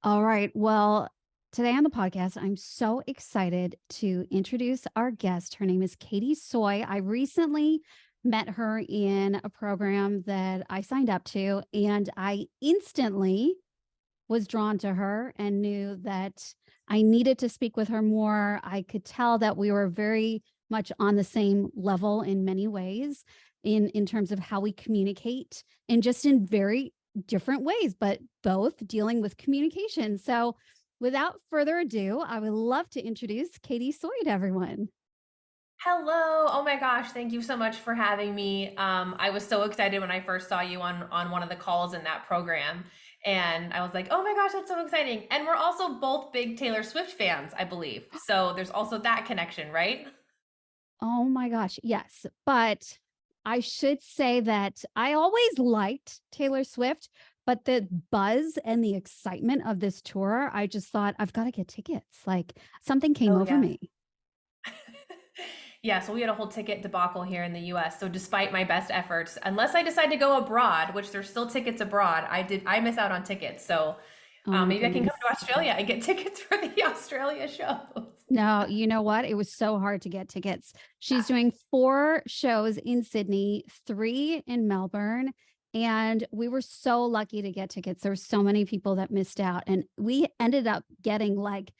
All right. Well, today on the podcast, I'm so excited to introduce our guest. Her name is Katie Soy. I recently met her in a program that I signed up to, and I instantly was drawn to her and knew that I needed to speak with her more. I could tell that we were very much on the same level in many ways in terms of how we communicate and just in very different ways, but both dealing with communication. So without further ado, I would love to introduce Katie Soy to everyone. Hello. Oh my gosh, thank you so much for having me. I was so excited when I first saw you on one of the calls in that program. And I was like, "Oh my gosh, that's so exciting." And we're also both big Taylor Swift fans, I believe. So there's also that connection, right? Oh my gosh, yes. But I should say that I always liked Taylor Swift, but the buzz and the excitement of this tour, I just thought I've got to get tickets. Like something came Oh over yeah. me. Yeah, so we had a whole ticket debacle here in the US. So despite my best efforts, unless I decide to go abroad, which there's still tickets abroad, I miss out on tickets. So Oh my maybe I can come to goodness. Australia and get tickets for the Australia shows. No, you know what? It was so hard to get tickets. She's doing 4 shows in Sydney, 3 in Melbourne, and we were so lucky to get tickets. There were so many people that missed out, and we ended up getting like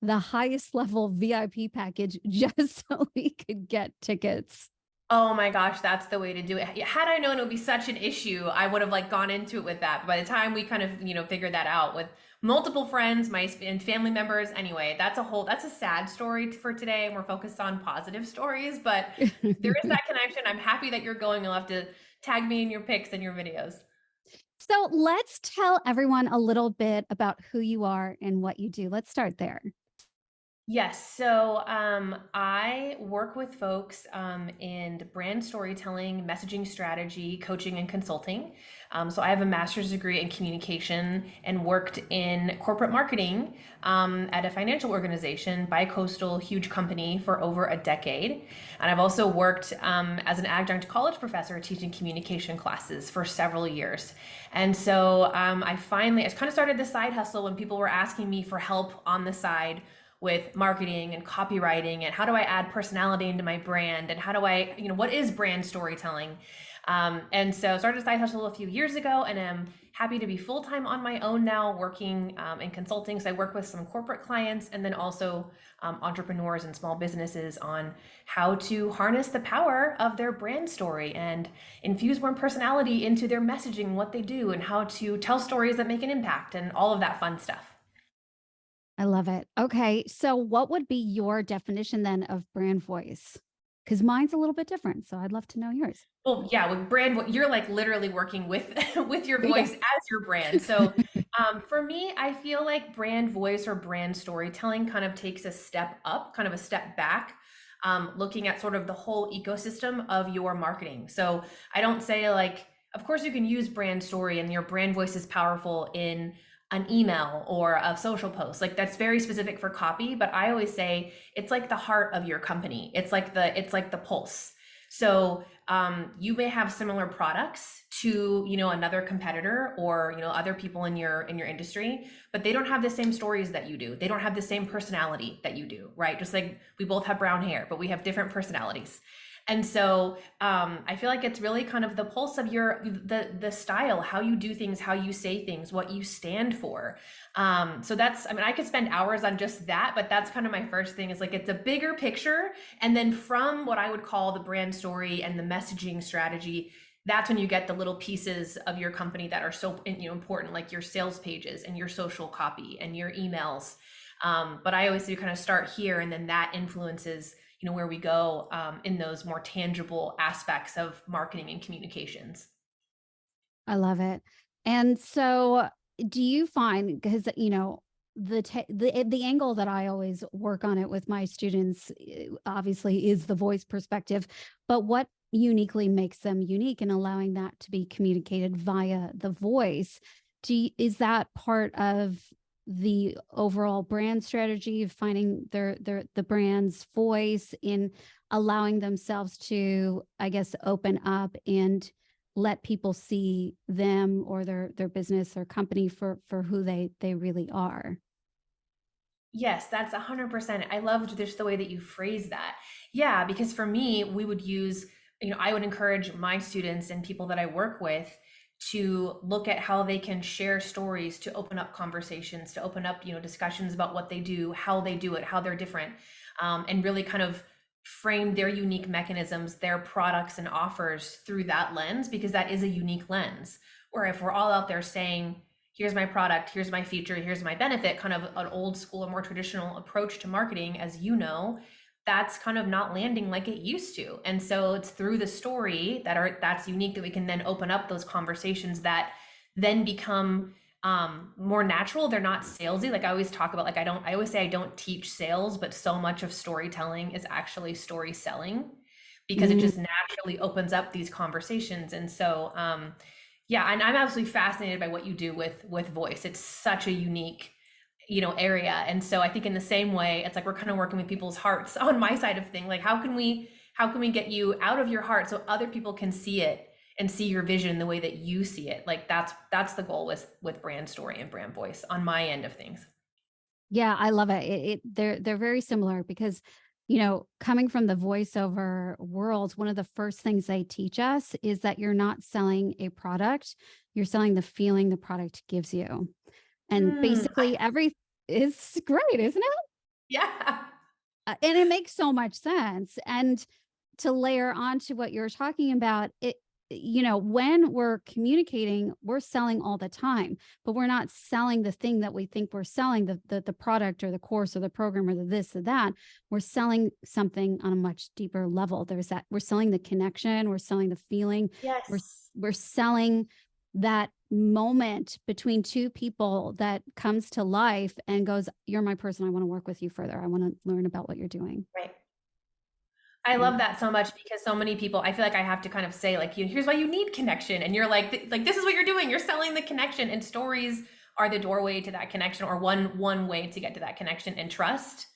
the highest level VIP package just so we could get tickets. Oh my gosh, that's the way to do it. Had I known it would be such an issue, I would have like gone into it with that. But by the time we kind of, figured that out with multiple friends, and family members, anyway, that's a sad story for today, and we're focused on positive stories, but there is that connection. I'm happy that you're going. You'll have to tag me in your pics and your videos. So let's tell everyone a little bit about who you are and what you do. Let's start there. Yes. So I work with folks in brand storytelling, messaging strategy, coaching, and consulting. So I have a master's degree in communication and worked in corporate marketing at a financial organization, bi-coastal, huge company for over a decade. And I've also worked as an adjunct college professor teaching communication classes for several years. And so I kind of started this side hustle when people were asking me for help on the side with marketing and copywriting and how do I add personality into my brand and how do I, what is brand storytelling? And so I started a side hustle a few years ago and I'm happy to be full-time on my own now working in consulting. So I work with some corporate clients and then also entrepreneurs and small businesses on how to harness the power of their brand story and infuse more personality into their messaging, what they do, and how to tell stories that make an impact and all of that fun stuff. I love it. Okay. So, what would be your definition then of brand voice? Because mine's a little bit different. So, I'd love to know yours. Well, yeah, with brand, you're like literally working with with your Yeah. voice as your brand. So, for me, I feel like brand voice or brand storytelling kind of takes a step up, kind of a step back, looking at sort of the whole ecosystem of your marketing. So, I don't say like, of course, you can use brand story and your brand voice is powerful in an email or a social post. Like that's very specific for copy, but I always say it's like the heart of your company. It's like the pulse. So you may have similar products to another competitor or other people in your industry, but they don't have the same stories that you do. They don't have the same personality that you do, right? Just like we both have brown hair, but we have different personalities. And so I feel like it's really kind of the pulse of the style, how you do things, how you say things, what you stand for. So that's, I mean, I could spend hours on just that, but that's kind of my first thing is like it's a bigger picture. And then from what I would call the brand story and the messaging strategy, that's when you get the little pieces of your company that are so important, like your sales pages and your social copy and your emails. But I always do kind of start here, and then that influences where we go in those more tangible aspects of marketing and communications. I love it. And so, do you find because the angle that I always work on it with my students obviously is the voice perspective, but what uniquely makes them unique and allowing that to be communicated via the voice? Is that part of the overall brand strategy of finding the brand's voice in allowing themselves to, I guess, open up and let people see them or their business or company for who they really are. Yes, that's 100%. I loved just the way that you phrased that. Yeah, because for me, we would use, I would encourage my students and people that I work with to look at how they can share stories to open up conversations, to open up, discussions about what they do, how they do it, how they're different, and really kind of frame their unique mechanisms, their products and offers through that lens, because that is a unique lens. Or if we're all out there saying, here's my product, here's my feature, here's my benefit, kind of an old school or more traditional approach to marketing, as you know, that's kind of not landing like it used to. And so it's through the story that's unique that we can then open up those conversations that then become more natural. They're not salesy. Like I always talk about, I always say I don't teach sales, but so much of storytelling is actually story selling, because it Mm. just naturally opens up these conversations. And so yeah, and I'm absolutely fascinated by what you do with voice. It's such a unique, area. And so I think in the same way, it's like we're kind of working with people's hearts on my side of thing. Like how can we get you out of your heart so other people can see it and see your vision the way that you see it? Like that's the goal with brand story and brand voice on my end of things. Yeah, I love it. They're very similar because, coming from the voiceover world, one of the first things they teach us is that you're not selling a product, you're selling the feeling the product gives you. And Mm, basically every is great, isn't it? yeah. And it makes so much sense. And to layer onto what you're talking about, when we're communicating, we're selling all the time, but we're not selling the thing that we think we're selling, the product or the course or the program or the this or that. We're selling something on a much deeper level. There's that we're selling the connection, we're selling the feeling, we're Yes. we're selling that moment between two people that comes to life and goes, you're my person. I want to work with you further. I want to learn about what you're doing. Right. I Yeah. love that so much, because so many people, I feel like I have to kind of say, like, here's why you need connection. And you're like, this is what you're doing. You're selling the connection, and stories are the doorway to that connection, or one way to get to that connection, and trust,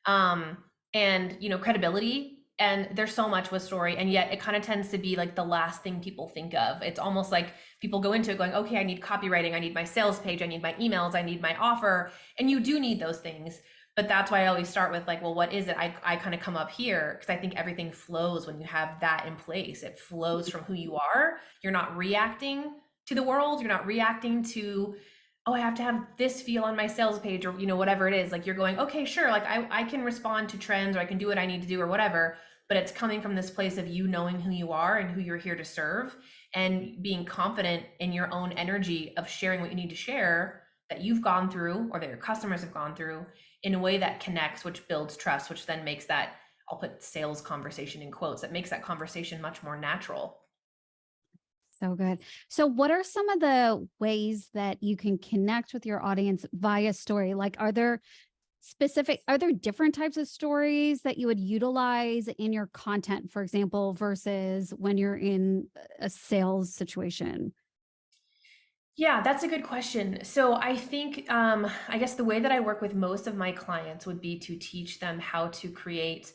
um, and, credibility. And there's so much with story, and yet it kind of tends to be like the last thing people think of. It's almost like people go into it going, okay, I need copywriting, I need my sales page, I need my emails, I need my offer. And you do need those things. But that's why I always start with, like, well, what is it? I kind of come up here because I think everything flows when you have that in place. It flows from who you are. You're not reacting to the world. You're not reacting to, oh, I have to have this feel on my sales page, or, whatever it is. Like, you're going, okay, sure. Like I can respond to trends, or I can do what I need to do, or whatever. But it's coming from this place of you knowing who you are and who you're here to serve, and being confident in your own energy of sharing what you need to share, that you've gone through or that your customers have gone through, in a way that connects, which builds trust, which then makes that, I'll put sales conversation in quotes, that makes that conversation much more natural. So good. So, what are some of the ways that you can connect with your audience via story? Like, are there different types of stories that you would utilize in your content, for example, versus when you're in a sales situation? Yeah, that's a good question. So I think, I guess the way that I work with most of my clients would be to teach them how to create,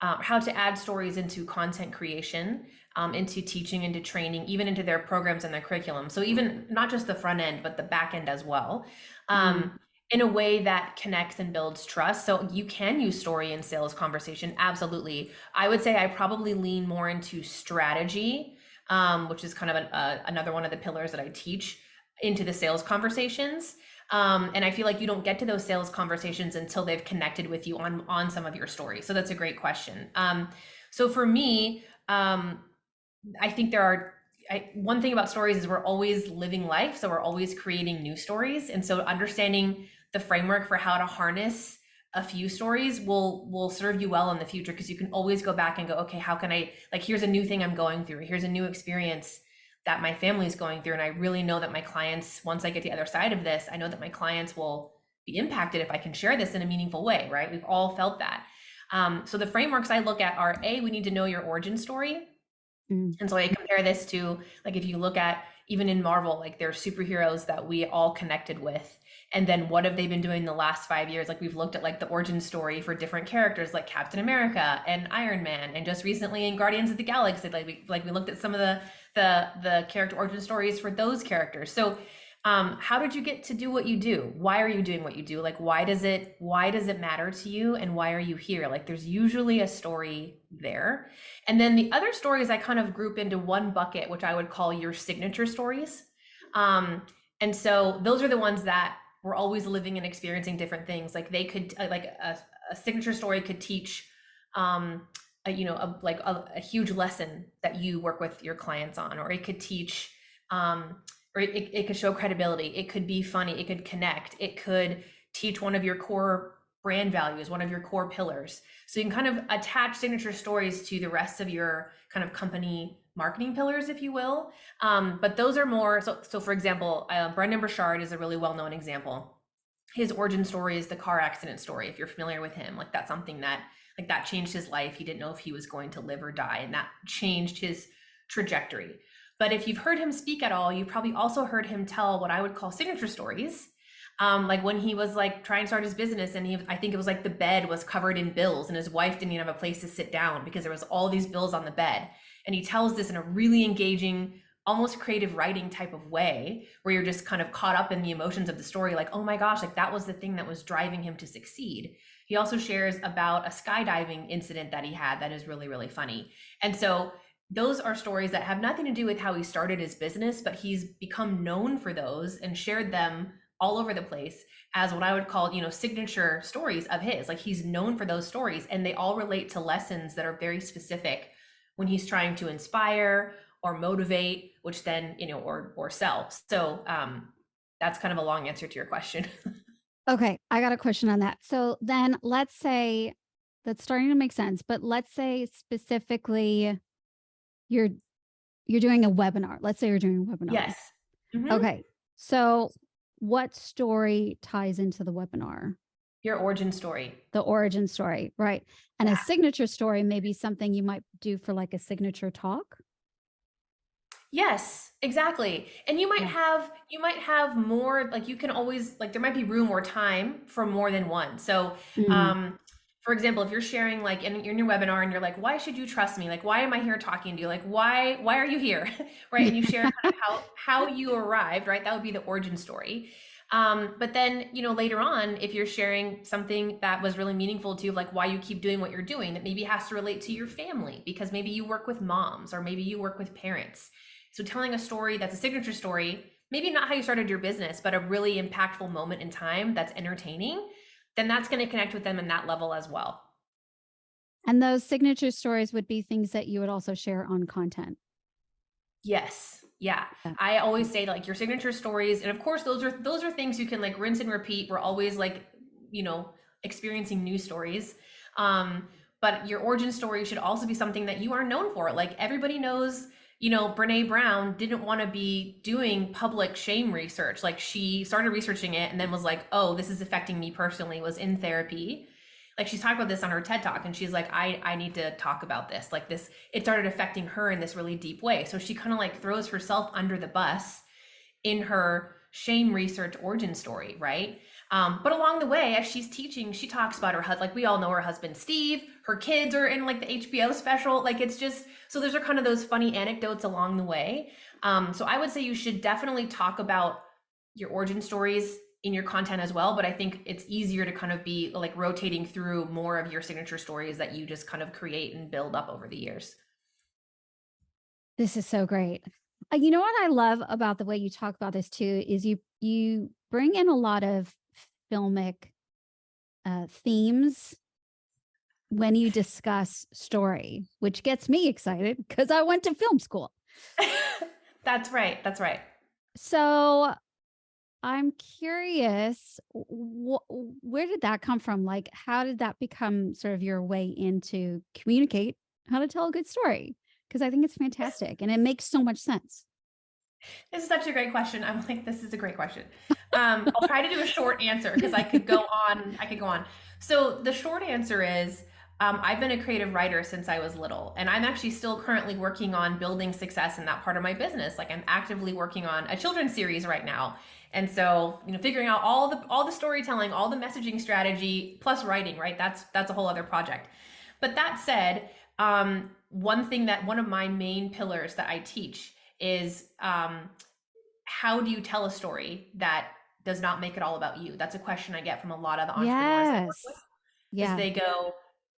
how to add stories into content creation, into teaching, into training, even into their programs and their curriculum. So even not just the front end, but the back end as well, Mm. in a way that connects and builds trust. So you can use story in sales conversation. Absolutely. I would say I probably lean more into strategy, which is kind of another one of the pillars that I teach into the sales conversations. And I feel like you don't get to those sales conversations until they've connected with you on some of your stories. So that's a great question. So for me, I think one thing about stories is we're always living life. So we're always creating new stories. And so understanding the framework for how to harness a few stories will serve you well in the future, because you can always go back and go, okay, how can I, like, here's a new thing I'm going through. Here's a new experience that my family is going through. And I really know that my clients, once I get to the other side of this, I know that my clients will be impacted if I can share this in a meaningful way, right? We've all felt that. So the frameworks I look at are, A, we need to know your origin story. Mm. And so I compare this to, like, if you look at even in Marvel, like, there's superheroes that we all connected with. And then what have they been doing the last 5 years? Like we've looked at like the origin story for different characters like Captain America and Iron Man, and just recently in Guardians of the Galaxy, like we looked at some of the character origin stories for those characters. So how did you get to do what you do? Why are you doing what you do? Like why does it matter to you, and why are you here? Like there's usually a story there. And then the other stories I kind of group into one bucket, which I would call your signature stories. Um, and so those are the ones that we're always living and experiencing different things. Like they could like a signature story could teach a huge lesson that you work with your clients on, or it could teach um, or it could show credibility, it could be funny, it could connect, it could teach one of your core brand values, one of your core pillars. So you can kind of attach signature stories to the rest of your kind of company marketing pillars, if you will. But those are more so for example, Brendan Burchard is a really well-known example. His origin story is the car accident story. If you're familiar with him, like that's something that like that changed his life. He didn't know if he was going to live or die, and that changed his trajectory. But if you've heard him speak at all, you've probably also heard him tell what I would call signature stories. Like when he was like trying to start his business, and I think it was like the bed was covered in bills and his wife didn't even have a place to sit down because there was all these bills on the bed. And he tells this in a really engaging, almost creative writing type of way, where you're just kind of caught up in the emotions of the story, like, oh my gosh, like that was the thing that was driving him to succeed. He also shares about a skydiving incident that he had that is really, really funny. And so those are stories that have nothing to do with how he started his business, but he's become known for those and shared them all over the place as what I would call, signature stories of his. Like he's known for those stories, and they all relate to lessons that are very specific when he's trying to inspire or motivate, which then, or sell. So that's kind of a long answer to your question. Okay, I got a question on that. So then let's say that's starting to make sense, but let's say specifically you're you're doing a webinar. Let's say you're doing a webinar. Yes. Mm-hmm. Okay. So what story ties into the webinar? Your origin story. The origin story, right? And a Yeah. signature story may be something you might do for like a signature talk. Yes, exactly. And you might Yeah. have more, like you can always, like there might be room or time for more than one. So Mm. um for example, if you're sharing like in your webinar and you're like, why should you trust me? Like why am I here talking to you? Like why are you here? Right? And you share kind of how you arrived, right? That would be the origin story. But then, later on, if you're sharing something that was really meaningful to you, like why you keep doing what you're doing, that maybe has to relate to your family, because maybe you work with moms or maybe you work with parents. So telling a story that's a signature story, maybe not how you started your business, but a really impactful moment in time that's entertaining, then that's going to connect with them in that level as well. And those signature stories would be things that you would also share on content. Yes. Yeah. Yeah. I always say like your signature stories, and of course those are things you can like rinse and repeat. We're always like, experiencing new stories. But your origin story should also be something that you are known for. Like everybody knows, Brene Brown didn't want to be doing public shame research. Like she started researching it and then was like, oh, this is affecting me personally, was in therapy. Like she's talked about this on her TED Talk, and she's like, I need to talk about this. Like this, it started affecting her in this really deep way. So she kind of like throws herself under the bus in her shame research origin story, right? But along the way, as she's teaching, she talks about her husband. Like we all know her husband Steve. Her kids are in like the HBO special. Like it's just so those are kind of those funny anecdotes along the way. So I would say you should definitely talk about your origin stories in your content as well. But I think it's easier to kind of be like rotating through more of your signature stories that you just kind of create and build up over the years. This is so great. You know what I love about the way you talk about this too is you bring in a lot of filmic themes when you discuss story, which gets me excited because I went to film school. That's right. That's right. So I'm curious, where did that come from? Like, how did that become sort of your way into communicate how to tell a good story? Because I think it's fantastic and it makes so much sense. This is such a great question. I'm like, this is a great question. I'll try to do a short answer because I could go on. I could go on. So the short answer is I've been a creative writer since I was little, and I'm actually still currently working on building success in that part of my business. Like I'm actively working on a children's series right now, and so figuring out all the storytelling, all the messaging strategy, plus writing. Right, that's a whole other project. But that said, one of my main pillars that I teach is how do you tell a story that does not make it all about you? That's a question I get from a lot of the entrepreneurs I work with Yes. is Yeah. they go,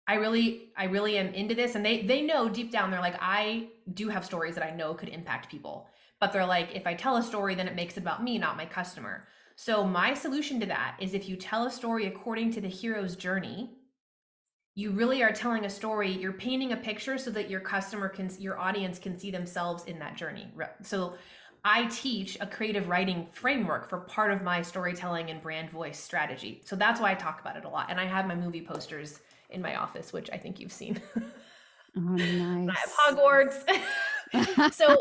I really am into this. And they know deep down, they're like, I do have stories that I know could impact people. But they're like, if I tell a story, then it makes it about me, not my customer. So my solution to that is if you tell a story according to the hero's journey, you really are telling a story. You're painting a picture so that your audience can see themselves in that journey. So I teach a creative writing framework for part of my storytelling and brand voice strategy. So that's why I talk about it a lot. And I have my movie posters in my office, which I think you've seen. Oh, I have nice. Hogwarts. So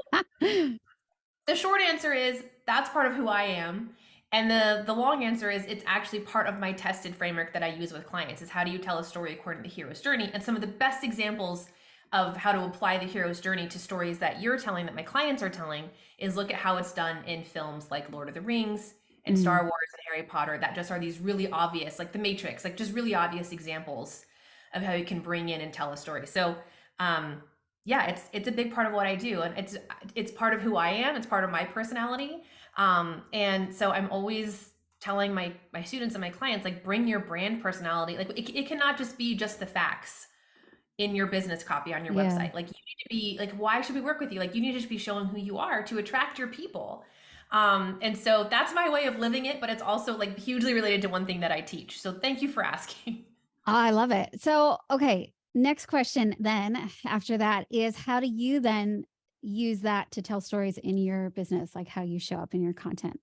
the short answer is that's part of who I am. And the long answer is it's actually part of my tested framework that I use with clients is how do you tell a story according to the hero's journey? And some of the best examples of how to apply the hero's journey to stories that you're telling that my clients are telling is look at how it's done in films like Lord of the Rings and Mm, Star Wars and Harry Potter that just are these really obvious, like The Matrix, like just really obvious examples of how you can bring in and tell a story. So um, yeah, it's a big part of what I do, and it's part of who I am. It's part of my personality, and so I'm always telling my students and my clients like bring your brand personality. Like it cannot just be just the facts in your business copy on your yeah. website. Like you need to be like, why should we work with you? Like you need to just be showing who you are to attract your people. And so that's my way of living it, but it's also like hugely related to one thing that I teach. So thank you for asking. I love it. So, okay, next question then after that is how do you then use that to tell stories in your business, like how you show up in your content?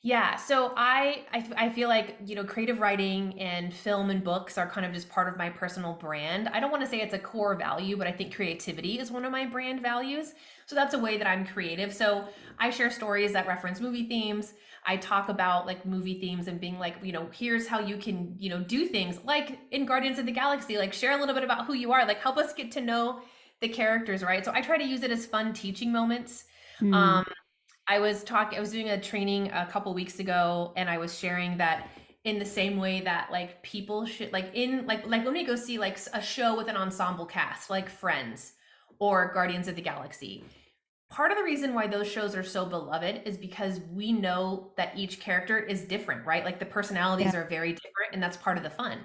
Yeah, so I feel like, creative writing and film and books are kind of just part of my personal brand. I don't want to say it's a core value, but I think creativity is one of my brand values. So that's a way that I'm creative. So I share stories that reference movie themes. I talk about like movie themes and being like, here's how you can, do things like in Guardians of the Galaxy, like share a little bit about who you are, like help us get to know the characters, right? So I try to use it as fun teaching moments. Mm, Um, I was doing a training a couple weeks ago and I was sharing that in the same way that like people should like when we go see like a show with an ensemble cast like Friends or Guardians of the Galaxy. Part of the reason why those shows are so beloved is because we know that each character is different, right? Like the yeah. personalities are very different and that's part of the fun.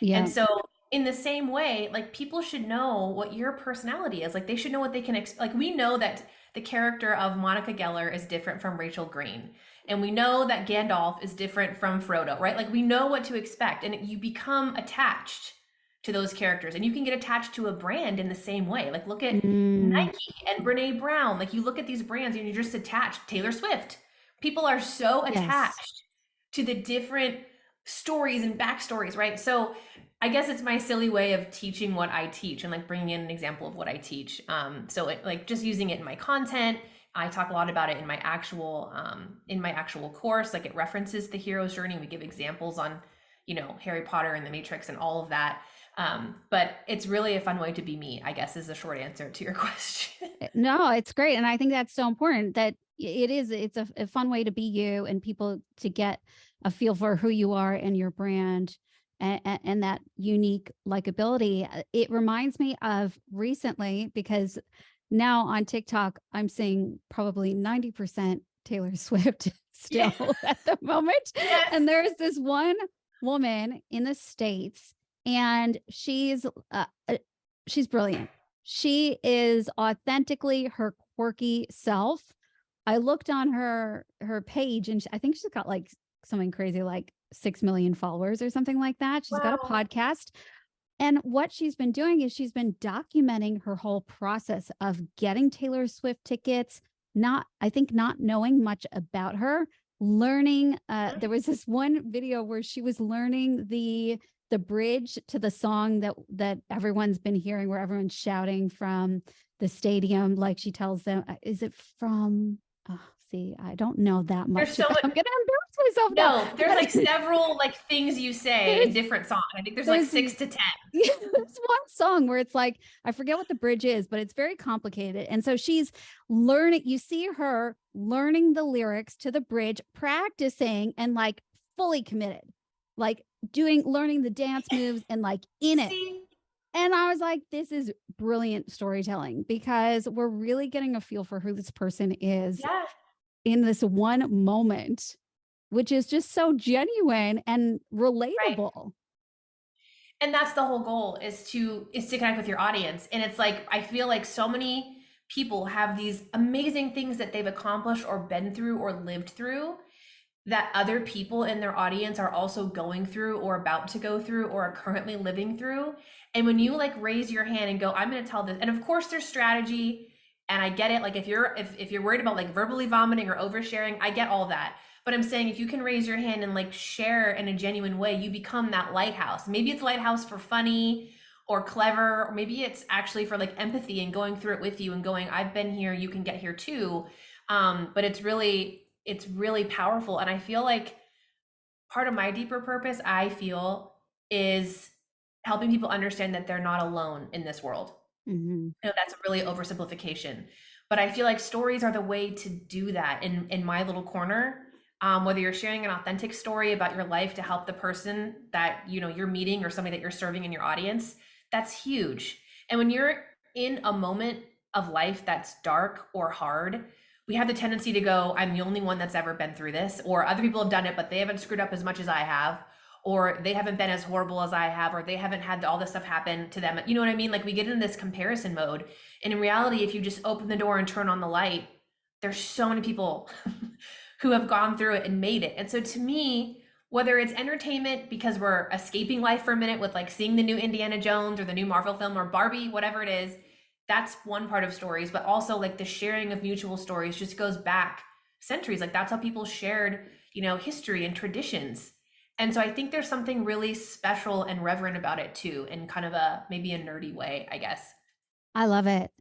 And Yeah. so in the same way, like people should know what your personality is. Like they should know what they can like we know that the character of Monica Geller is different from Rachel Green. And we know that Gandalf is different from Frodo, right? Like we know what to expect and you become attached to those characters and you can get attached to a brand in the same way. Like look at Mm, Nike and Brene Brown. Like you look at these brands and you're just attached. Taylor Swift. People are so yes. attached to the different stories and backstories, right? So I guess it's my silly way of teaching what I teach and like bringing in an example of what I teach. So it, like just using it in my content. I talk a lot about it in my actual course. Like it references the hero's journey. We give examples on, Harry Potter and the Matrix and all of that. But it's really a fun way to be me, I guess, is the short answer to your question. No, it's great. And I think that's so important that it's a fun way to be you and people to get a feel for who you are and your brand and that unique likability. It reminds me of recently because now on TikTok, I'm seeing probably 90% Taylor Swift Yeah. still at the moment. Yes. And there's this one woman in the States and she's brilliant. She is authentically her quirky self. I looked on her page and I think she's got like something crazy like 6 million followers or something like that. She's got a Wow. podcast. And what she's been doing is she's been documenting her whole process of getting Taylor Swift tickets, I think not knowing much about her, learning there was this one video where she was learning the bridge to the song that everyone's been hearing where everyone's shouting from the stadium like she tells them is it from oh, see I don't know that There's much so about much I'm gonna myself now. No, there's like several like things you say in there's different songs. I think there's like there's 6 to 10. yeah, there's one song where it's like, I forget what the bridge is, but it's very complicated. And so she's learning, you see her learning the lyrics to the bridge, practicing and like fully committed, like learning the dance moves and like in it. See? And I was like, this is brilliant storytelling because we're really getting a feel for who this person is Yeah, in this one moment, which is just so genuine and right. relatable. And that's the whole goal is to connect with your audience. And it's like I feel like so many people have these amazing things that they've accomplished or been through or lived through that other people in their audience are also going through or about to go through or are currently living through. And when you like raise your hand and go, I'm going to tell this, and of course there's strategy, and I get it. Like if you're worried about like verbally vomiting or oversharing, I get all that. But I'm saying if you can raise your hand and like share in a genuine way, you become that lighthouse. Maybe it's lighthouse for funny or clever, or maybe it's actually for like empathy and going through it with you and going, I've been here, you can get here too. But it's really powerful. And I feel like part of my deeper purpose, I feel, is helping people understand that they're not alone in this world. Mhm. I know that's a really oversimplification, but I feel like stories are the way to do that in my little corner. Whether you're sharing an authentic story about your life to help the person that you're meeting or somebody that you're serving in your audience, that's huge. And when you're in a moment of life that's dark or hard, we have the tendency to go, I'm the only one that's ever been through this, or other people have done it, but they haven't screwed up as much as I have, or they haven't been as horrible as I have, or they haven't had all this stuff happen to them. You know what I mean? Like we get into this comparison mode. And in reality, if you just open the door and turn on the light, there's so many people who have gone through it and made it. And so to me, whether it's entertainment because we're escaping life for a minute with like seeing the new Indiana Jones or the new Marvel film or Barbie, whatever it is, that's one part of stories, but also like the sharing of mutual stories just goes back centuries. Like that's how people shared, history and traditions. And so I think there's something really special and reverent about it too, in kind of a maybe a nerdy way, I guess. I love it.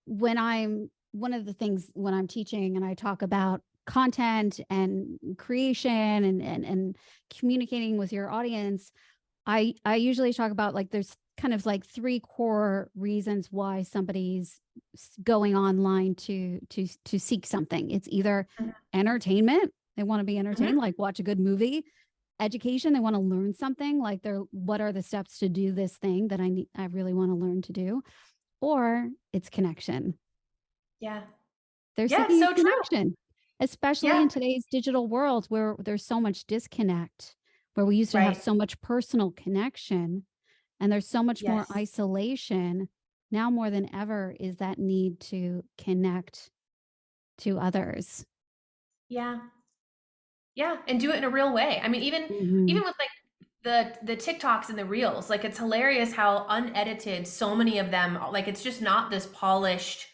When I'm one of the things when I'm teaching and I talk about content and creation and communicating with your audience, I usually talk about like there's kind of like three core reasons why somebody's going online to seek something. It's either Mhm. entertainment, they want to be Mhm. entertained, like watch a good movie; education, they want to learn something, like what are the steps to do this thing that I really want to learn to do, or it's connection. Yeah. They're Yeah, it's seeking so a true. connection, especially Yeah. in today's digital world where there's so much disconnect, where we used to have Right. so much personal connection and there's so much more Yes. isolation. Now more than ever is that need to connect to others. Yeah. Yeah, and do it in a real way. I mean, even Mhm. even with like the TikToks and the reels, like it's hilarious how unedited so many of them, like it's just not this polished,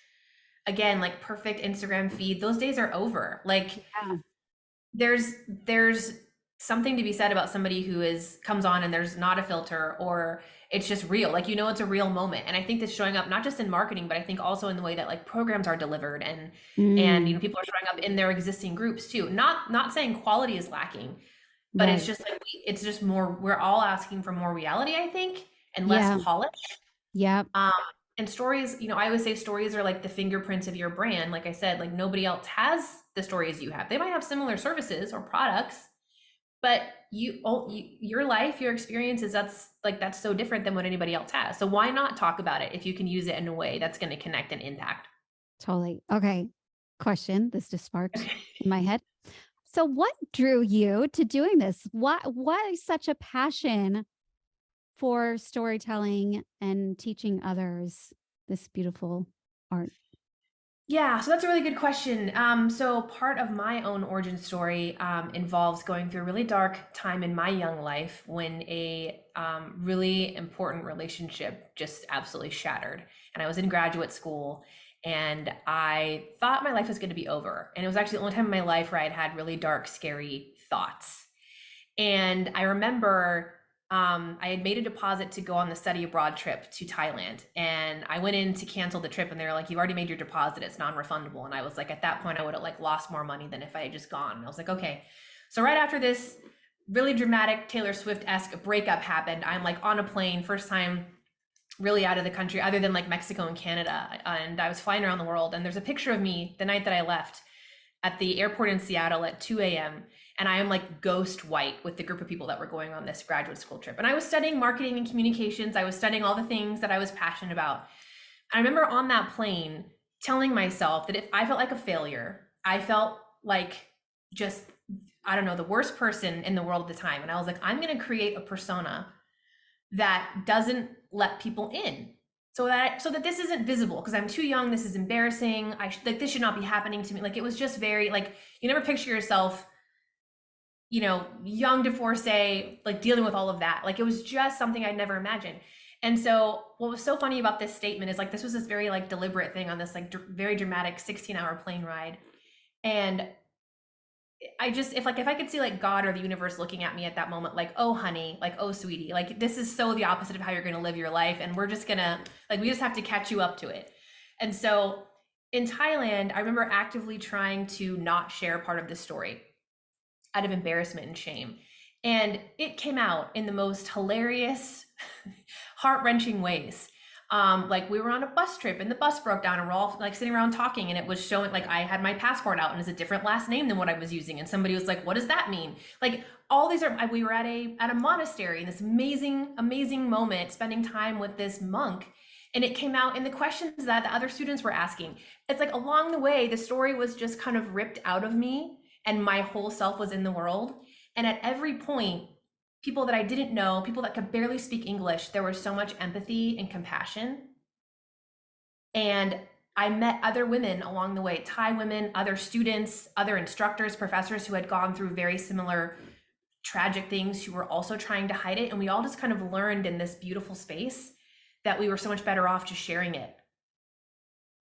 again, like perfect Instagram feed. Those days are over. Like Yeah, there's something to be said about somebody who is comes on and there's not a filter or it's just real. Like it's a real moment. And I think that's showing up not just in marketing, but I think also in the way that like programs are delivered and mm, people are showing up in their existing groups too. Not saying quality is lacking, but it's right. just like it's just more we're all asking for more reality, I think, and less Yeah, polish. yeah, Um, and stories, I always say stories are like the fingerprints of your brand. Like I said, like nobody else has the stories you have. They might have similar services or products, but your life, your experiences, that's so different than what anybody else has. So why not talk about it if you can use it in a way that's going to connect and impact? totally. Okay. Question this just sparked in my head. So what drew you to doing this? Why such a passion for storytelling and teaching others this beautiful art? Yeah, so that's a really good question. So part of my own origin story involves going through a really dark time in my young life when a really important relationship just absolutely shattered. And I was in graduate school and I thought my life was going to be over. And it was actually the only time in my life where I'd had really dark, scary thoughts. And I remember I had made a deposit to go on the study abroad trip to Thailand. And I went in to cancel the trip and they were like, you've already made your deposit. It's non-refundable. And I was like, at that point, I would have like lost more money than if I had just gone. And I was like, okay. So right after this really dramatic Taylor Swift-esque breakup happened, I'm like on a plane, first time really out of the country other than like Mexico and Canada. And I was flying around the world. And there's a picture of me the night that I left at the airport in Seattle at 2 a.m. And I am like ghost white with the group of people that were going on this graduate school trip. And I was studying marketing and communications. I was studying all the things that I was passionate about. I remember on that plane telling myself that if I felt like a failure, I felt like just, I don't know, the worst person in the world at the time. And I was like, I'm going to create a persona that doesn't let people in, so that this isn't visible because I'm too young. This is embarrassing. Like this should not be happening to me. Like it was just very like you never picture yourself, young divorcee, like dealing with all of that. Like it was just something I'd never imagined. And so what was so funny about this statement is like this was this very like deliberate thing on this like very dramatic 16-hour plane ride. And I just if I could see like God or the universe looking at me at that moment, like, oh honey, like, oh sweetie, like this is so the opposite of how you're gonna live your life, and we're just gonna like we just have to catch you up to it. And so in Thailand, I remember actively trying to not share part of this story out of embarrassment and shame. And it came out in the most hilarious, heart-wrenching ways. Like we were on a bus trip and the bus broke down and we're all like sitting around talking and it was showing like I had my passport out and it's a different last name than what I was using. And somebody was like, what does that mean? Like all these are, we were at a monastery in this amazing, amazing moment, spending time with this monk. And it came out in the questions that the other students were asking. It's like along the way, the story was just kind of ripped out of me and my whole self was in the world. And at every point, people that I didn't know, people that could barely speak English, there was so much empathy and compassion. And I met other women along the way, Thai women, other students, other instructors, professors who had gone through very similar tragic things who were also trying to hide it. And we all just kind of learned in this beautiful space that we were so much better off just sharing it.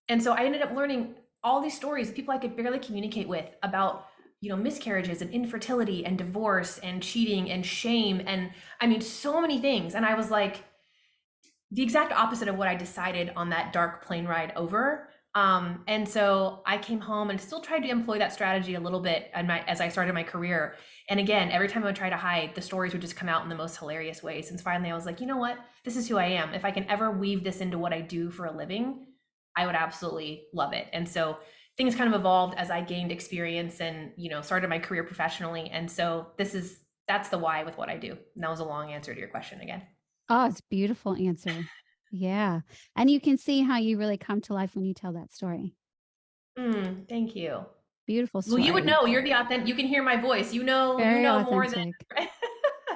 And so I ended up learning all these stories of people I could barely communicate with about miscarriages and infertility and divorce and cheating and shame and I mean so many things. And I was like the exact opposite of what I decided on that dark plane ride over. And so I came home and still tried to employ that strategy a little bit as I started my career. And again, every time I would try to hide, the stories would just come out in the most hilarious ways. And finally I was like, you know what? This is who I am. If I can ever weave this into what I do for a living, I would absolutely love it. And so things kind of evolved as I gained experience and, started my career professionally. And so that's the why with what I do. And that was a long answer to your question again. Oh, it's a beautiful answer. Yeah. And you can see how you really come to life when you tell that story. Thank you. Beautiful Well, you would story. know. You're the authentic. You can hear my voice. You Very know more than. authentic.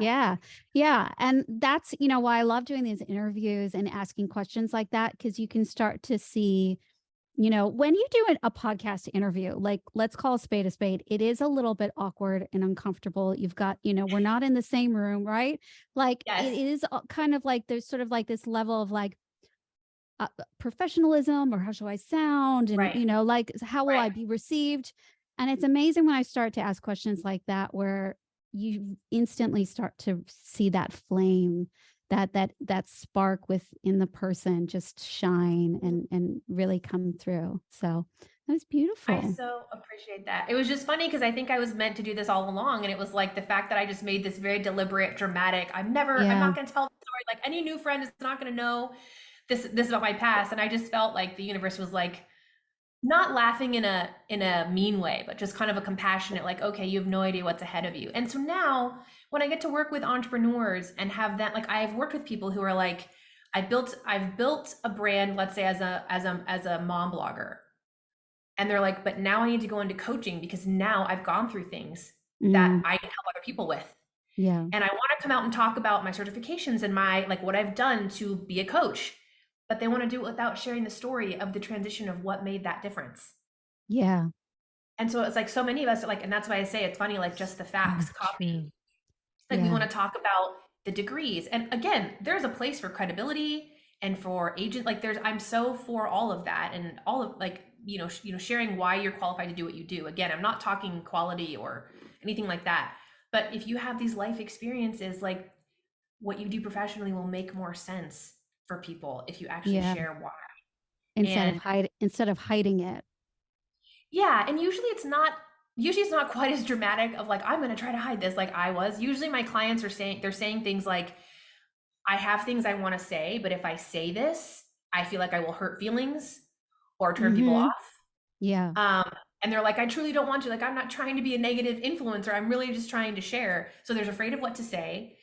Yeah. Yeah. And that's, why I love doing these interviews and asking questions like that, because you can start to see, when you do a podcast interview, like let's call a spade, it is a little bit awkward and uncomfortable. You've got, we're not in the same room, right? Like it Yes. is kind of like there's sort of like this level of like professionalism or how should I sound? And, Right. like how will I Right. be received? And it's amazing when I start to ask questions like that, where you instantly start to see that flame, that spark within the person just shine and really come through. So that was I beautiful. so appreciate that. It was just funny because I think I was meant to do this all along, and it was like the fact that I just made this very deliberate, dramatic. I'm Yeah. not going to tell the story. Like any new friend is not going to know this about my past, and I just felt like the universe was like not laughing in a mean way, but just kind of a compassionate, like, okay, you have no idea what's ahead of you. And so now when I get to work with entrepreneurs and have that, like I've worked with people who are like, I've built a brand, let's say as a mom blogger. And they're like, but now I need to go into coaching because now I've gone through things that Mm, I can help other people with. yeah. And I want to come out and talk about my certifications and my like what I've done to be a coach. But they want to do it without sharing the story of the transition of what made that difference. Yeah. And so it's like so many of us like, and that's why I say it's funny, like just the Oh, facts copy. true. Like we Yeah. want to talk about the degrees. And again, there's a place for credibility and for agent, like I'm so for all of that and all of like, sharing why you're qualified to do what you do. Again, I'm not talking quality or anything like that. But if you have these life experiences, like what you do professionally will make more sense for people if you actually Yeah. share why. Instead of And hiding it. yeah, and usually it's not usually it's not quite as dramatic of like, I'm going to try to hide this like I was. Usually my clients they're saying things like, I have things I want to say, but if I say this, I feel like I will hurt feelings or turn people Mm-hmm. off. Yeah. Um, and they're like, I truly don't want to. Like, I'm not trying to be a negative influencer. I'm really just trying to share. So there's afraid of what to say.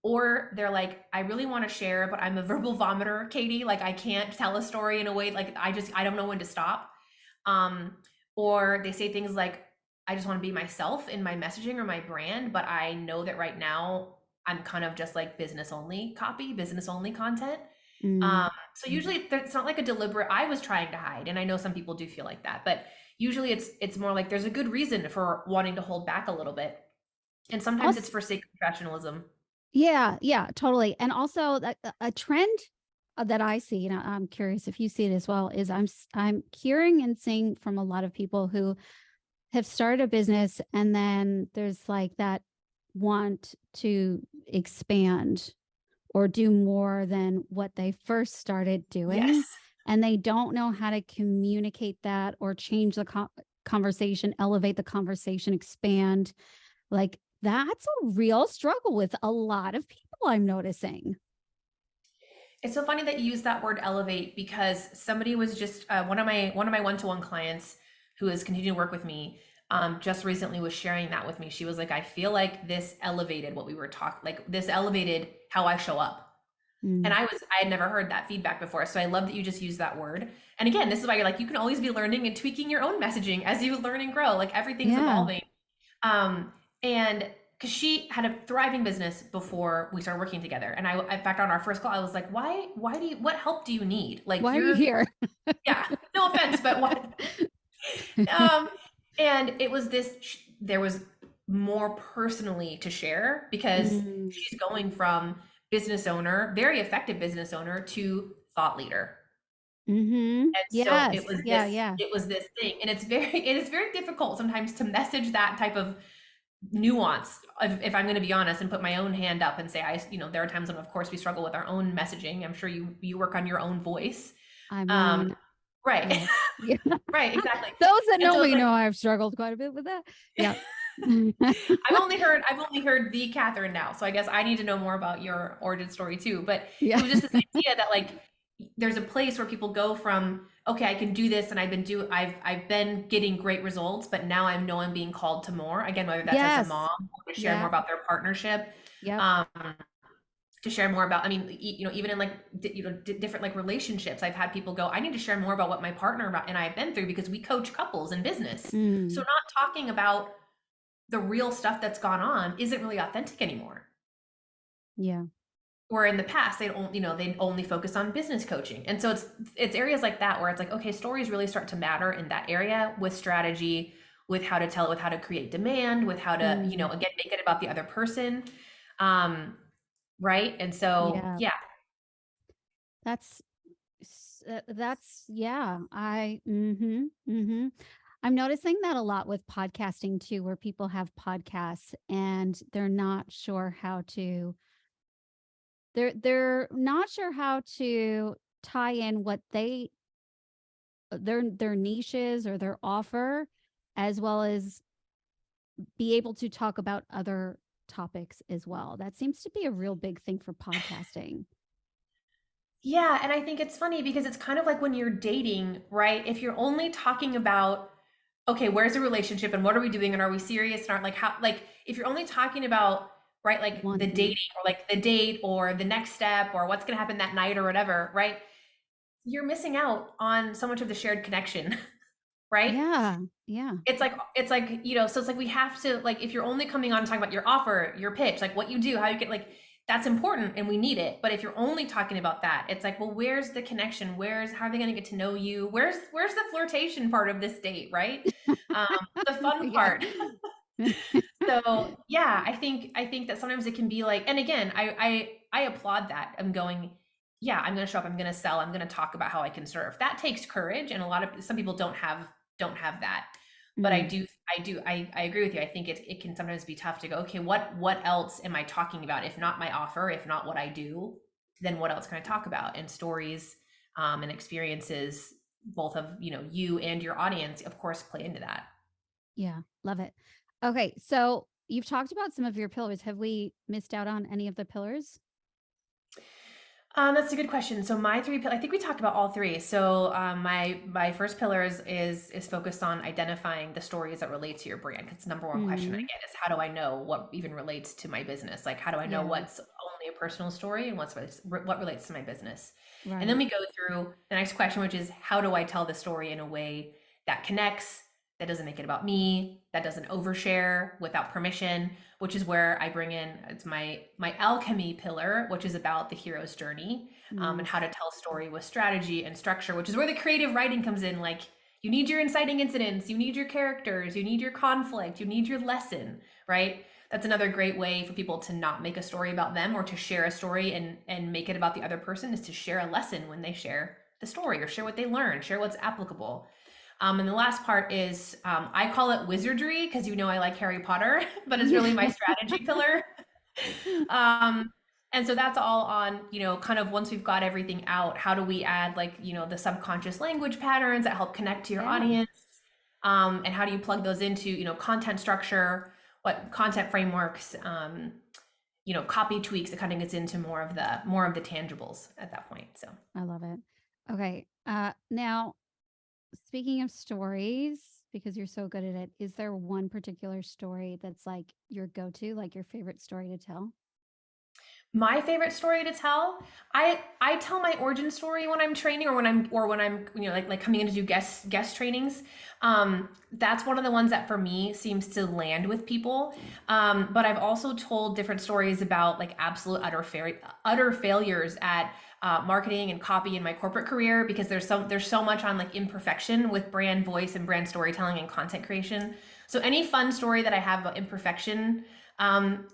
Or they're like, I really want to share, but I'm a verbal vomiter, Katie. Like, I can't tell a story in a way, like, I don't know when to stop. Um, or they say things like, I just want to be myself in my messaging or my brand, but I know that right now I'm kind of just like business only copy, business only content. Mm. So usually it's not like a deliberate, I was trying to hide, and I know some people do feel like that, but usually it's more like there's a good reason for wanting to hold back a little bit. And sometimes it's Also, for sake of professionalism. yeah, yeah, totally. And also a trend that I see, and I'm curious if you see it as well, is I'm hearing and seeing from a lot of people who have started a business and then there's like that want to expand or do more than what they first started doing. Yes. And they don't know how to communicate that or change the conversation, elevate the conversation, expand. Like that's a real struggle with a lot of people, I'm noticing. It's so funny that you use that word elevate because somebody was just one of my one-to-one clients who is continuing to work with me just recently was sharing that with me. She was like, I feel like this elevated what we were talking, like this elevated how I show up. And Mm. I had never heard that feedback before. So I love that you just use that word. And again, this is why you're like, you can always be learning and tweaking your own messaging as you learn and grow. Like everything's Yeah. evolving. And because she had a thriving business before we started working together. And in fact, on our first call, I was like, why do you, what help do you need? Like Why are you you're, here? yeah, no offense, but what, um, and it was there was more personally to share because Mm. she's going from business owner, very effective business owner, to thought leader. Mm-hmm. And so Yes. Yeah. Yeah. it was this thing. And it is very difficult sometimes to message that type of nuance, if I'm going to be honest and put my own hand up and say, there are times when of course we struggle with our own messaging. I'm sure you work on your own voice. I Um, mean, right. yes. Yeah. Right, exactly. Those that And know so it's me like, know I've struggled quite a bit with that. Yeah. I've only heard the Catherine now, so I guess I need to know more about your origin story too. But it Yeah. was just this idea that like there's a place where people go from, okay, I can do this, and I've been getting great results, but now I know I'm being called to more. Again, whether that's as a Yes. mom or to share more Yeah. about their partnership, Yep. um, to share more about. I mean, even in like different like relationships, I've had people go, I need to share more about what my partner and I have been through because we coach couples in business. So Mm. not talking about the real stuff that's gone on isn't really authentic anymore. Yeah. Where in the past they'd only focus on business coaching. And so it's areas like that where it's like, okay, stories really start to matter in that area with strategy, with how to tell it, with how to create demand, with how to, Mm. again, make it about the other person. Um, right. And so Yeah. yeah. That's that's yeah. Mm-hmm. I'm noticing that a lot with podcasting too, where people have podcasts and they're not sure how to they're not sure how to tie in what their niches or their offer, as well as be able to talk about other topics as well. That seems to be a real big thing for podcasting. Yeah, and I think it's funny because it's kind of like when you're dating, right? If you're only talking about, okay, where's the relationship and what are we doing and are we serious and aren't like how like if you're only talking about, right, like One the thing. dating or like the date or the next step or what's going to happen that night or whatever, right? You're missing out on so much of the shared connection, right? Yeah. Yeah. So it's like we have to, like, if you're only coming on to talk about your offer, your pitch, like what you do, how you get, like, that's important and we need it. But if you're only talking about that, it's like, well, where's the connection? How are they going to get to know you? Where's the flirtation part of this date, right? Um, the fun Yeah. part. So yeah, I think that sometimes it can be like, and again, I applaud that. I'm going, yeah, I'm gonna show up, I'm gonna sell, I'm gonna talk about how I can serve. That takes courage, and some people don't have that. But Mm. I agree with you. I think it can sometimes be tough to go, okay, what else am I talking about? If not my offer, if not what I do, then what else can I talk about? And stories and experiences, both of you and your audience, of course, play into that. Yeah, love it. Okay, so you've talked about some of your pillars. Have we missed out on any of the pillars? That's a good question. So my I think we talked about all three. So my first pillar is focused on identifying the stories that relate to your brand. Because number one question that I Mhm. get is how do I know what even relates to my business? Like how do I know Yeah, what's only a personal story and what relates to my business? And then right. we go through the next question, which is how do I tell the story in a way that connects, that doesn't make it about me, that doesn't overshare without permission, which is where I bring in it's my alchemy pillar, which is about the hero's journey, and how Nice. to tell a story with strategy and structure, which is where the creative writing comes in. Like you need your inciting incidents, you need your characters, you need your conflict, you need your lesson, right? That's another great way for people to not make a story about them or to share a story and make it about the other person is to share a lesson when they share the story or share what they learned, share what's applicable. And the last part is I call it wizardry because you know I like Harry Potter, but it's really my strategy pillar. Um, and so that's all on, kind of once we've got everything out, how do we add like, the subconscious language patterns that help connect to your Yeah, audience? And how do you plug those into, content structure, what content frameworks, copy tweaks that kind of gets into more of the tangibles at that point. So I love it. Okay, now speaking of stories, because you're so good at it, is there one particular story that's like your go-to, like your favorite story to tell? my favorite story to tell, I tell my origin story when I'm training or when I'm like coming in to do guest trainings. That's one of the ones that for me seems to land with people. But I've also told different stories about like absolute utter failures at marketing and copy in my corporate career because there's so much on like imperfection with brand voice and brand storytelling and content creation. So any fun story that I have about imperfection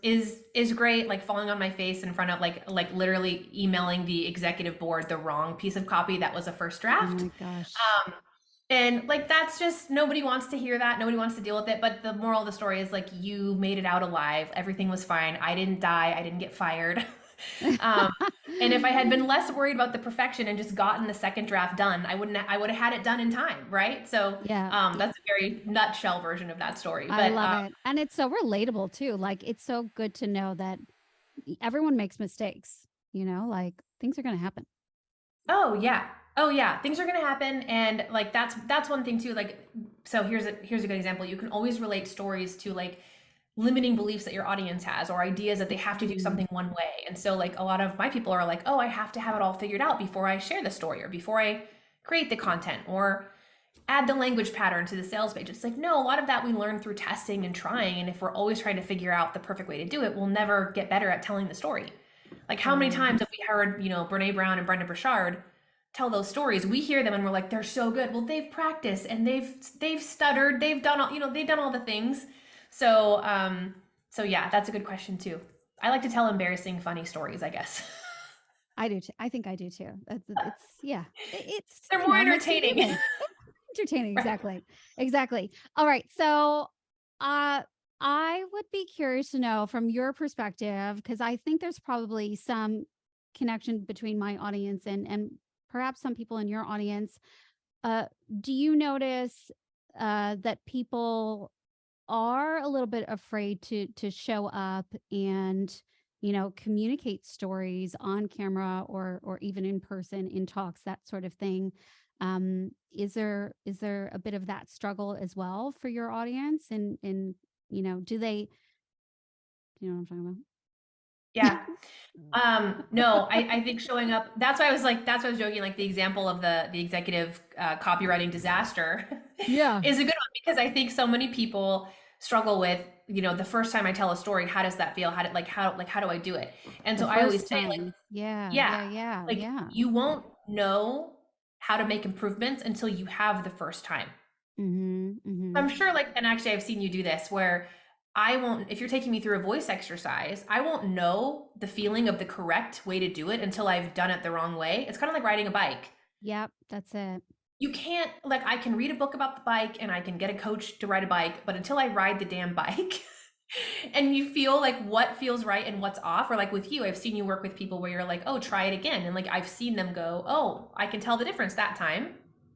is great, like falling on my face in front of like literally emailing the executive board the wrong piece of copy that was a first Oh draft. my gosh. And like that's just nobody wants to hear that, nobody wants to deal with it, but the moral of the story is like you made it out alive, everything was fine, I didn't die, I didn't get fired. um, and if I had been less worried about the perfection and just gotten the second draft done, I would have had it done in time, right? So Yeah, that's a very nutshell version of that story, I but love it. And it's so relatable too. Like it's so good to know that everyone makes mistakes, like things are going to happen. oh yeah. Oh yeah. Things are gonna happen, and like that's one thing too. Like, so here's a good example. You can always relate stories to like limiting beliefs that your audience has or ideas that they have to do Mm, something one way. And so like a lot of my people are like, oh, I have to have it all figured out before I share the story or before I create the content or add the language pattern to the sales page. It's like, no, a lot of that we learn through testing and trying. And if we're always trying to figure out the perfect way to do it, we'll never get better at telling the story. Like how many totally. times have we heard, Brene Brown and Brenda Burchard tell those stories? We hear them and we're like, they're so good. Well, they've practiced and they've stuttered, they've done all, they've done all the things. So yeah, that's a good question too. I like to tell embarrassing, funny stories, I guess. I do too. I think I do too. It's yeah. It's, They're more it makes me entertaining. human. Entertaining, Right. exactly. Exactly. All right. So, uh, I would be curious to know from your perspective, because I think there's probably some connection between my audience and perhaps some people in your audience. Uh, do you notice that people are a little bit afraid to show up and communicate stories on camera or even in person in talks, that sort of thing? Is there a bit of that struggle as well for your audience? And do they, what I'm talking Yeah. about? No, I think showing up, that's why I was joking, like the example of the executive copywriting disaster Yeah, is a good one because I think so many people struggle with, the first time I tell a story, how does that feel? How do I do it? And the so I always first say like, time. Yeah, yeah, yeah, yeah, like yeah. you won't know how to make improvements until you have the first time. Mm-hmm. Mm-hmm. I'm sure like, and actually I've seen you do this where I won't, if you're taking me through a voice exercise, I won't know the feeling of the correct way to do it until I've done it the wrong way. It's kind of like riding a bike. Yep, that's it. You can't, like, I can read a book about the bike and I can get a coach to ride a bike, but until I ride the damn bike and you feel like what feels right and what's off, or like with you, I've seen you work with people where you're like, oh, try it again. And like, I've seen them go, oh, I can tell the difference that time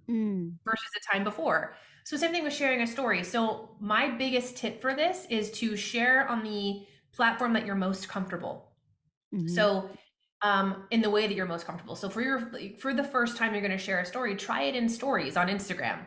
Mm. versus the time before. So same thing with sharing a story. So my biggest tip for this is to share on the platform that you're most comfortable. Hmm. So in the way that you're most comfortable. So for the first time you're going to share a story, try it in stories on Instagram.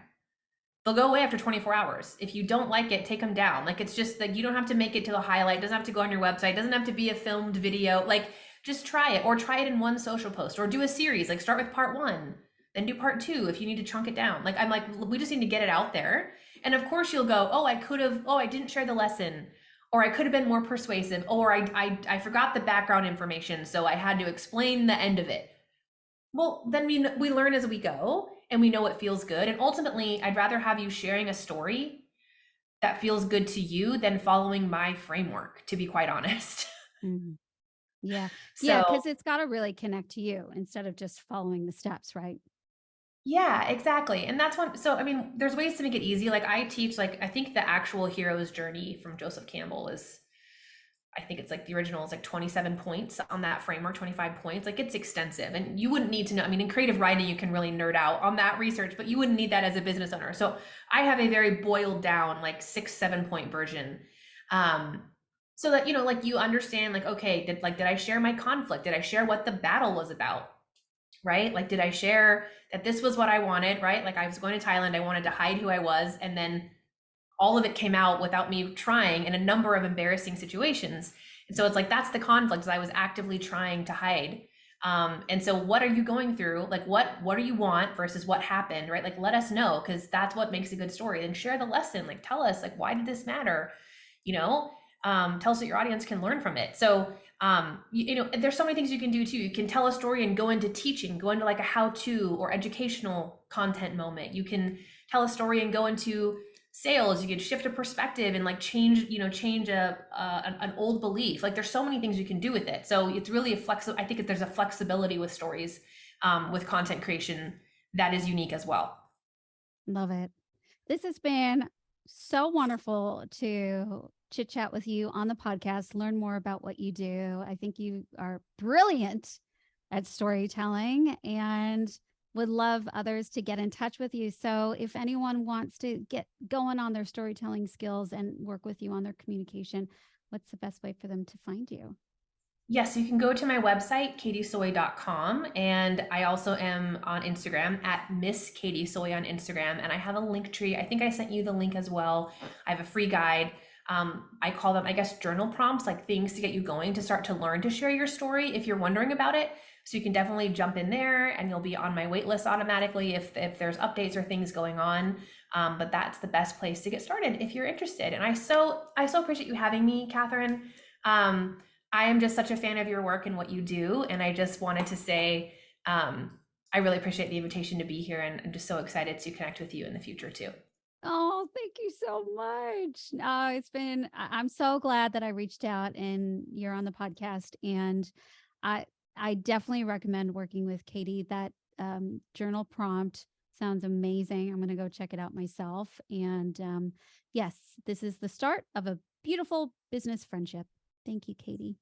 They'll go away after 24 hours. If you don't like it, take them down. Like, it's just like, you don't have to make it to the highlight. It doesn't have to go on your website. It doesn't have to be a filmed video. Like, just try it, or try it in one social post, or do a series. Like, start with part one, then do part two if you need to chunk it down. Like, I'm like, we just need to get it out there. And of course you'll go, oh, I didn't share the lesson, or I could have been more persuasive, or I forgot the background information. So I had to explain the end of it. Well, then we learn as we go, and we know what feels good. And ultimately, I'd rather have you sharing a story that feels good to you than following my framework, to be quite honest. Hmm. Yeah. Yeah. So, Cause it's got to really connect to you instead of just following the steps, right? yeah, exactly. And that's one. So, I mean, there's ways to make it easy. Like, I teach, like, I think the actual hero's journey from Joseph Campbell is, I think it's like the original is like 27 points on that framework, 25 points. Like, it's extensive, and you wouldn't need to know. I mean, in creative writing, you can really nerd out on that research, but you wouldn't need that as a business owner. So I have a very boiled down, like 6, 7 point version. Um, so that, like, you understand, like, okay, did I share my conflict? Did I share what the battle was about? Right? Like, did I share that this was what I wanted? Right? Like, I was going to Thailand, I wanted to hide who I was, and then all of it came out without me trying in a number of embarrassing situations. And so it's like, that's the conflict, is I was actively trying to hide. And so what are you going through? Like, what do you want versus what happened, right? Like, let us know, because that's what makes a good story. And share the lesson. Like, tell us, like, why did this matter? You know, tell us what your audience can learn from it. So there's so many things you can do too. You can tell a story and go into teaching, go into like a how-to or educational content moment. You can tell a story and go into sales. You could shift a perspective and like change an old belief. Like, there's so many things you can do with it. So it's really a flexible. I think there's a flexibility with stories, with content creation, that is unique as well. Love it. This has been so wonderful to chit chat with you on the podcast, learn more about what you do. I think you are brilliant at storytelling and would love others to get in touch with you. So, if anyone wants to get going on their storytelling skills and work with you on their communication, what's the best way for them to find you? Yes, you can go to my website, katiesoy.com. And I also am on Instagram at Miss Katie Soy on Instagram. And I have a link tree. I think I sent you the link as well. I have a free guide. I call them, I guess, journal prompts, like things to get you going to start to learn to share your story if you're wondering about it. So you can definitely jump in there, and you'll be on my wait list automatically if there's updates or things going on. But that's the best place to get started if you're interested. And I so appreciate you having me, Catherine. Um, I am just such a fan of your work and what you do. And I just wanted to say, I really appreciate the invitation to be here. And I'm just so excited to connect with you in the future too. Oh, thank you so much. I'm so glad that I reached out and you're on the podcast. And I, I definitely recommend working with Katie. That journal prompt sounds amazing. I'm going to go check it out myself. And yes, this is the start of a beautiful business friendship. Thank you, Katie.